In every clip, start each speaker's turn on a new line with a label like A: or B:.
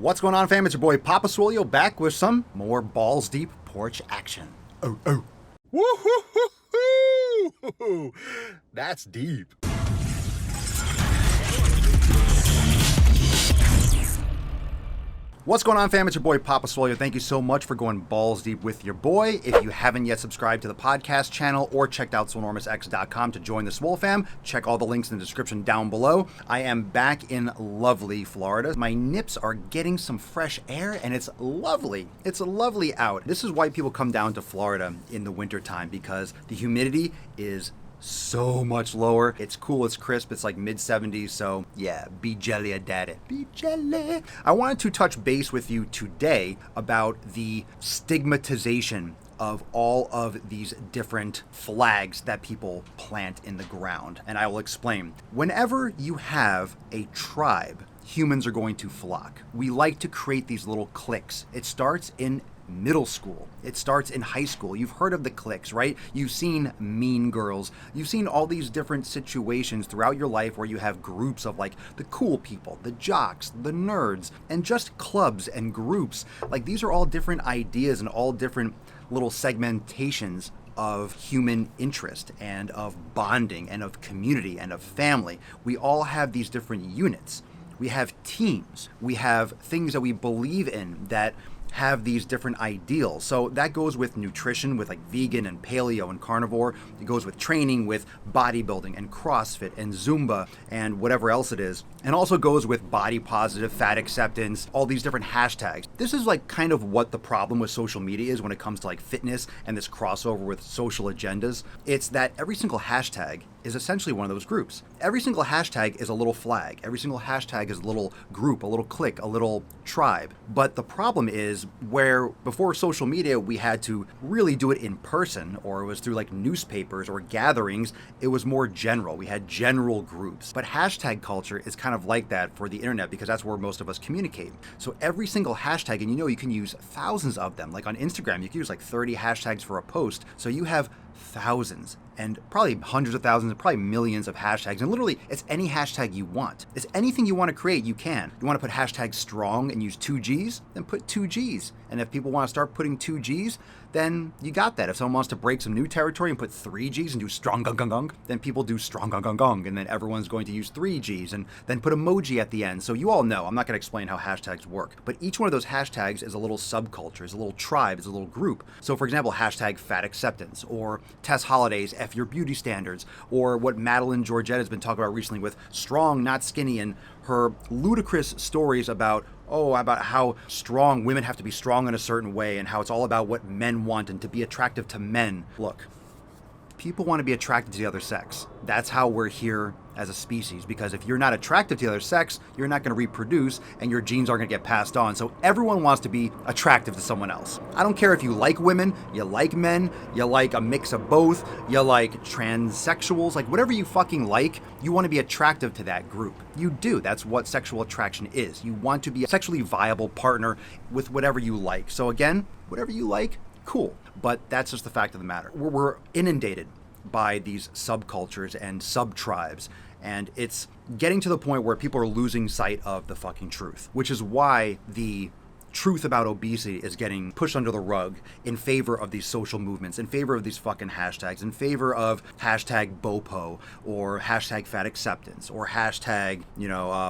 A: What's going on, fam? It's your boy Papa Swolio back with some more balls deep porch action. Oh, oh. Woo-hoo-hoo-hoo! That's deep. What's going on, fam? It's your boy Papa Swolio. Thank you so much for going balls deep with your boy. If you haven't yet subscribed to the podcast channel or checked out Swolenormousx.com to join the Swole fam, check all the links in the description down below. I am back in lovely Florida. My nips are getting some fresh air and it's lovely. It's lovely out. This is why people come down to Florida in the wintertime, because the humidity is so much lower. It's cool, it's crisp, it's like mid-70s, so yeah, be jelly daddy. Be jelly. I wanted to touch base with you today about the stigmatization of all of these different flags that people plant in the ground, and I will explain. Whenever you have a tribe, humans are going to flock. We like to create these little cliques. It starts in middle school. It starts in high school. You've heard of the cliques, right? You've seen Mean Girls. You've seen all these different situations throughout your life where you have groups of like the cool people, the jocks, the nerds, and just clubs and groups. Like these are all different ideas and all different little segmentations of human interest and of bonding and of community and of family. We all have these different units. We have teams. We have things that we believe in that have these different ideals. So that goes with nutrition, with like vegan and paleo and carnivore. It goes with training, with bodybuilding and CrossFit and Zumba and whatever else it is. And also goes with body positive, fat acceptance, all these different hashtags. This is like kind of what the problem with social media is when it comes to like fitness and this crossover with social agendas. It's that every single hashtag is essentially one of those groups. Every single hashtag is a little flag. Every single hashtag is a little group, a little clique, a little tribe. But the problem is where before social media, we had to really do it in person, or it was through like newspapers or gatherings, it was more general. We had general groups. But hashtag culture is kind of like that for the internet because that's where most of us communicate. So every single hashtag, and you know you can use thousands of them. Like on Instagram, you can use like 30 hashtags for a post. So you have thousands and probably hundreds of thousands and probably millions of hashtags. And literally, it's any hashtag you want. It's anything you want to create, you can. You want to put hashtag strong and use 2Gs, then put 2Gs. And if people want to start putting 2Gs, then you got that. If someone wants to break some new territory and put 3Gs and do strong gung gung gung, then people do strong gung gung gung. And then everyone's going to use 3Gs and then put emoji at the end. So you all know, I'm not going to explain how hashtags work, but each one of those hashtags is a little subculture, is a little tribe, is a little group. So for example, hashtag fat acceptance, or Tess Holliday's F your beauty standards, or what Madeline Georgette has been talking about recently with strong, not skinny, and her ludicrous stories about how strong women have to be strong in a certain way and how it's all about what men want and to be attractive to men. Look, people want to be attracted to the other sex. That's how we're here as a species, because if you're not attractive to the other sex, you're not going to reproduce and your genes aren't going to get passed on. So everyone wants to be attractive to someone else. I don't care if you like women, you like men, you like a mix of both, you like transsexuals, like whatever you fucking like, you want to be attractive to that group. You do. That's what sexual attraction is. You want to be a sexually viable partner with whatever you like. So again, whatever you like, cool. But that's just the fact of the matter. We're inundated by these subcultures and sub-tribes, and it's getting to the point where people are losing sight of the fucking truth, which is why the truth about obesity is getting pushed under the rug in favor of these social movements, in favor of these fucking hashtags, in favor of hashtag BOPO or hashtag fat acceptance or hashtag,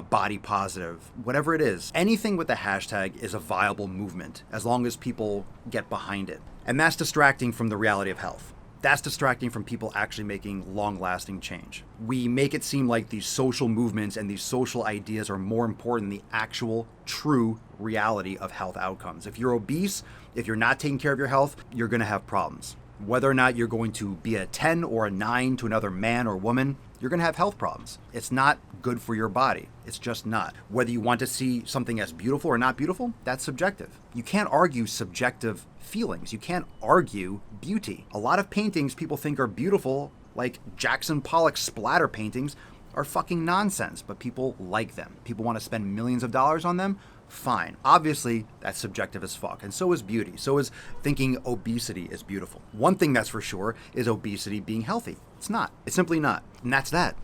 A: body positive, whatever it is. Anything with the hashtag is a viable movement as long as people get behind it. And that's distracting from the reality of health. That's distracting from people actually making long-lasting change. We make it seem like these social movements and these social ideas are more important than the actual, true reality of health outcomes. If you're obese, if you're not taking care of your health, you're going to have problems. Whether or not you're going to be a 10 or a 9 to another man or woman, you're going to have health problems. It's not good for your body. It's just not. Whether you want to see something as beautiful or not beautiful, that's subjective. You can't argue subjective feelings. You can't argue beauty. A lot of paintings people think are beautiful, like Jackson Pollock splatter paintings, are fucking nonsense, but people like them. People want to spend millions of dollars on them. Fine. Obviously, that's subjective as fuck. And so is beauty. So is thinking obesity is beautiful. One thing that's for sure is obesity being healthy. It's not. It's simply not. And that's that.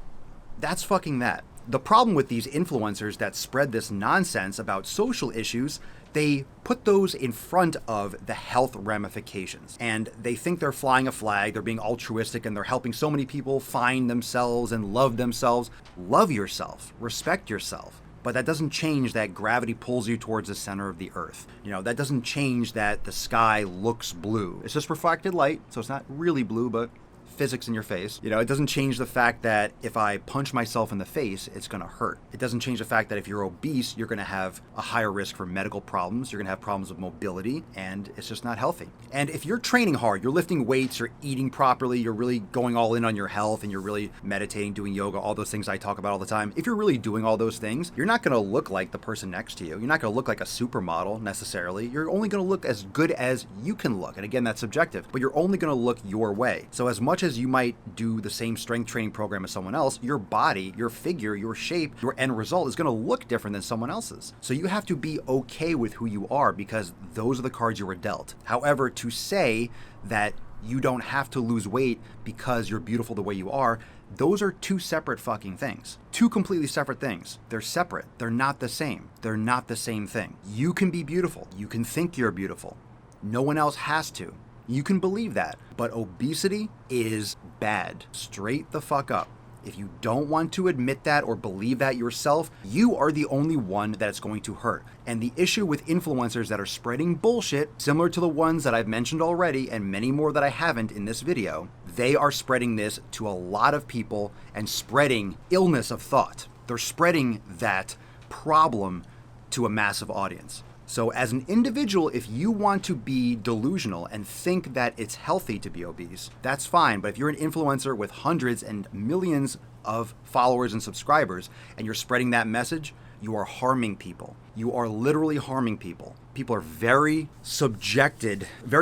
A: That's fucking that. the problem with these influencers that spread this nonsense about social issues, they put those in front of the health ramifications. And they think they're flying a flag, they're being altruistic, and they're helping so many people find themselves and love themselves. Love yourself, respect yourself. But that doesn't change that gravity pulls you towards the center of the earth. That doesn't change that the sky looks blue. It's just reflected light, so it's not really blue, but physics in your face. It doesn't change the fact that if I punch myself in the face, it's going to hurt. It doesn't change the fact that if you're obese, you're going to have a higher risk for medical problems. You're going to have problems with mobility, and it's just not healthy. And if you're training hard, you're lifting weights, you're eating properly, you're really going all in on your health, and you're really meditating, doing yoga, all those things I talk about all the time. If you're really doing all those things, you're not going to look like the person next to you. You're not going to look like a supermodel necessarily. You're only going to look as good as you can look. And again, that's subjective, but you're only going to look your way. So as much as you might do the same strength training program as someone else, your body, your figure, your shape, your end result is going to look different than someone else's. So you have to be okay with who you are because those are the cards you were dealt. However, to say that you don't have to lose weight because you're beautiful the way you are, those are two separate fucking things. Two completely separate things. They're separate. They're not the same. They're not the same thing. You can be beautiful. You can think you're beautiful. No one else has to. You can believe that, but obesity is bad. Straight the fuck up. If you don't want to admit that or believe that yourself, you are the only one that it's going to hurt. And the issue with influencers that are spreading bullshit, similar to the ones that I've mentioned already and many more that I haven't in this video, they are spreading this to a lot of people and spreading illness of thought. They're spreading that problem to a massive audience. So as an individual, if you want to be delusional and think that it's healthy to be obese, that's fine. But if you're an influencer with hundreds and millions of followers and subscribers and you're spreading that message, you are harming people. You are literally harming people. People are very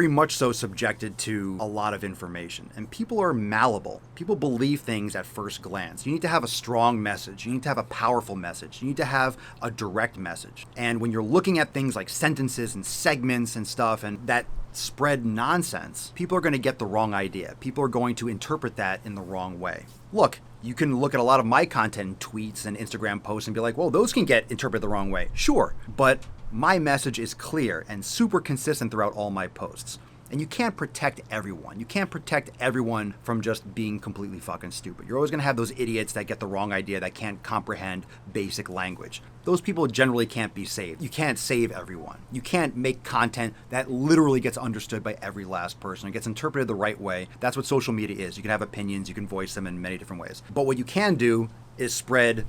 A: much so subjected to a lot of information. And people are malleable. People believe things at first glance. You need to have a strong message. You need to have a powerful message. You need to have a direct message. And when you're looking at things like sentences and segments and stuff, and that spread nonsense, people are going to get the wrong idea. People are going to interpret that in the wrong way. Look, you can look at a lot of my content, tweets and Instagram posts and be like, well, those can get interpreted the wrong way. Sure, but my message is clear and super consistent throughout all my posts. And you can't protect everyone. You can't protect everyone from just being completely fucking stupid. You're always going to have those idiots that get the wrong idea, that can't comprehend basic language. Those people generally can't be saved. You can't save everyone. You can't make content that literally gets understood by every last person. It gets interpreted the right way. That's what social media is. You can have opinions. You can voice them in many different ways. But what you can do is spread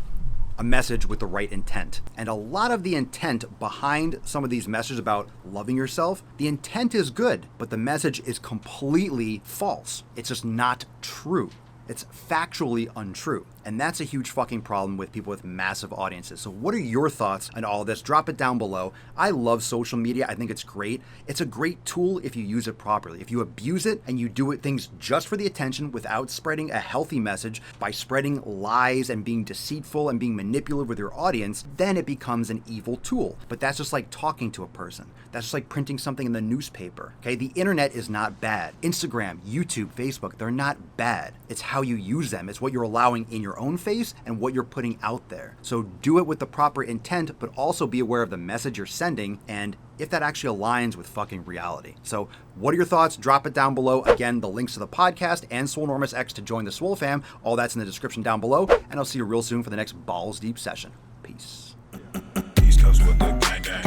A: a message with the right intent. And a lot of the intent behind some of these messages about loving yourself, the intent is good, but the message is completely false. It's just not true. It's factually untrue. And that's a huge fucking problem with people with massive audiences. So what are your thoughts on all of this? Drop it down below. I love social media. I think it's great. It's a great tool if you use it properly. If you abuse it and you do it things just for the attention without spreading a healthy message, by spreading lies and being deceitful and being manipulative with your audience, then it becomes an evil tool. But that's just like talking to a person. That's just like printing something in the newspaper. Okay, the internet is not bad. Instagram, YouTube, Facebook, they're not bad. It's how you use them. It's what you're allowing in your own face and what you're putting out there. So do it with the proper intent, but also be aware of the message you're sending and if that actually aligns with fucking reality. So what are your thoughts? Drop it down below. Again, the links to the podcast and Swolenormous X to join the Swole fam, all that's in the description down below. And I'll see you real soon for the next Balls Deep session. Peace.
B: East Coast with the gang gang.